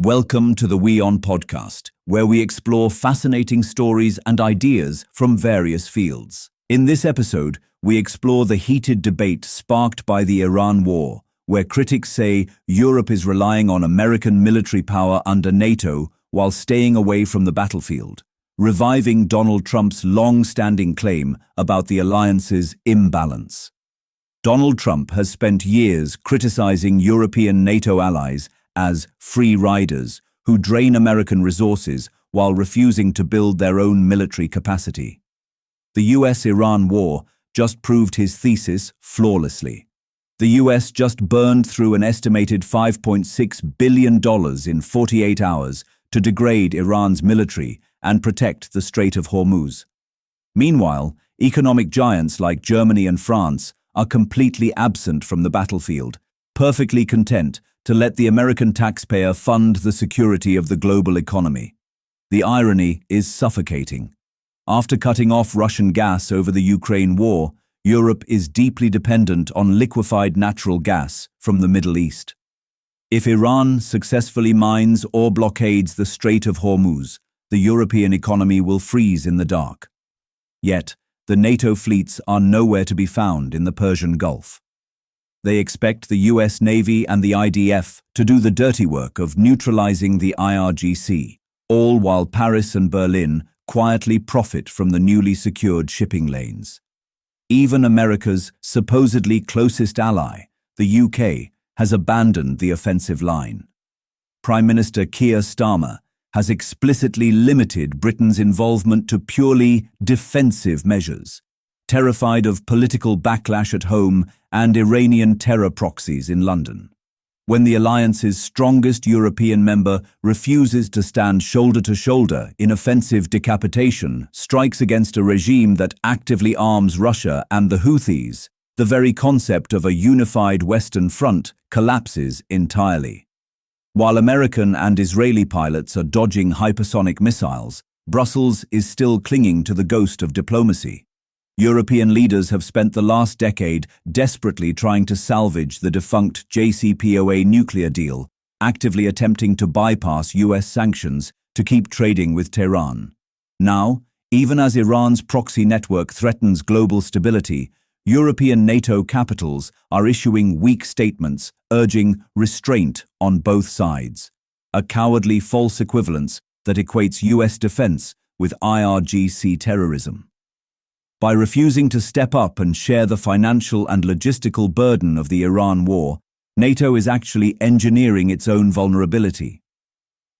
Welcome to the WION podcast, where we explore fascinating stories and ideas from various fields. In this episode, we explore the heated debate sparked by the Iran war, where critics say Europe is relying on American military power under NATO while staying away from the battlefield, reviving Donald Trump's long-standing claim about the alliance's imbalance. Donald Trump has spent years criticizing European NATO allies as free riders who drain American resources while refusing to build their own military capacity. The US-Iran war just proved his thesis flawlessly. The US just burned through an estimated $5.6 billion in 48 hours to degrade Iran's military and protect the Strait of Hormuz. Meanwhile, economic giants like Germany and France are completely absent from the battlefield, perfectly content to let the American taxpayer fund the security of the global economy. The irony is suffocating. After cutting off Russian gas over the Ukraine war, Europe is deeply dependent on liquefied natural gas from the Middle East. If Iran successfully mines or blockades the Strait of Hormuz, the European economy will freeze in the dark. Yet, the NATO fleets are nowhere to be found in the Persian Gulf. They expect the US Navy and the IDF to do the dirty work of neutralizing the IRGC, all while Paris and Berlin quietly profit from the newly secured shipping lanes. Even America's supposedly closest ally, the UK, has abandoned the offensive line. Prime Minister Keir Starmer has explicitly limited Britain's involvement to purely defensive measures, terrified of political backlash at home and Iranian terror proxies in London. When the alliance's strongest European member refuses to stand shoulder to shoulder in offensive decapitation, strikes against a regime that actively arms Russia and the Houthis, the very concept of a unified Western front collapses entirely. While American and Israeli pilots are dodging hypersonic missiles, Brussels is still clinging to the ghost of diplomacy. European leaders have spent the last decade desperately trying to salvage the defunct JCPOA nuclear deal, actively attempting to bypass US sanctions to keep trading with Tehran. Now, even as Iran's proxy network threatens global stability, European NATO capitals are issuing weak statements urging restraint on both sides, a cowardly false equivalence that equates US defense with IRGC terrorism. By refusing to step up and share the financial and logistical burden of the Iran war, NATO is actually engineering its own vulnerability.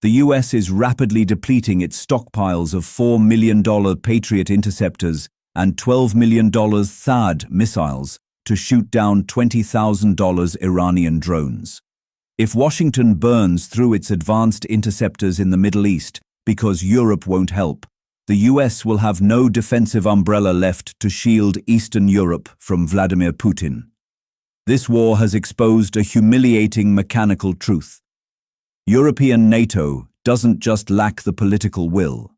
The US is rapidly depleting its stockpiles of $4 million Patriot interceptors and $12 million THAAD missiles to shoot down $20,000 Iranian drones. If Washington burns through its advanced interceptors in the Middle East because Europe won't help, the US will have no defensive umbrella left to shield Eastern Europe from Vladimir Putin. This war has exposed a humiliating mechanical truth. European NATO doesn't just lack the political will.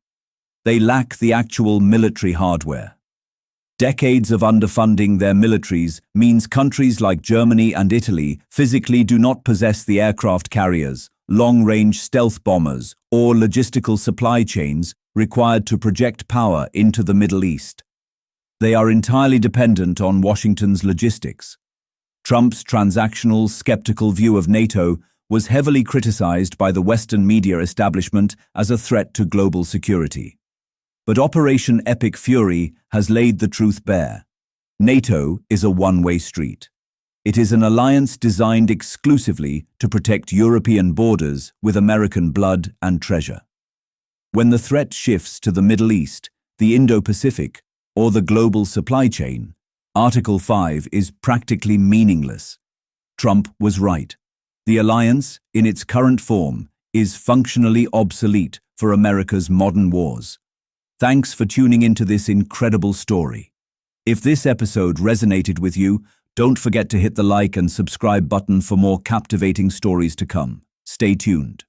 They lack the actual military hardware. Decades of underfunding their militaries means countries like Germany and Italy physically do not possess the aircraft carriers, long-range stealth bombers, or logistical supply chains required to project power into the Middle East. They are entirely dependent on Washington's logistics. Trump's transactional, skeptical view of NATO was heavily criticized by the Western media establishment as a threat to global security. But Operation Epic Fury has laid the truth bare. NATO is a one-way street. It is an alliance designed exclusively to protect European borders with American blood and treasure. When the threat shifts to the Middle East, the Indo-Pacific, or the global supply chain, Article 5 is practically meaningless. Trump was right. The alliance, in its current form, is functionally obsolete for America's modern wars. Thanks for tuning into this incredible story. If this episode resonated with you, don't forget to hit the like and subscribe button for more captivating stories to come. Stay tuned.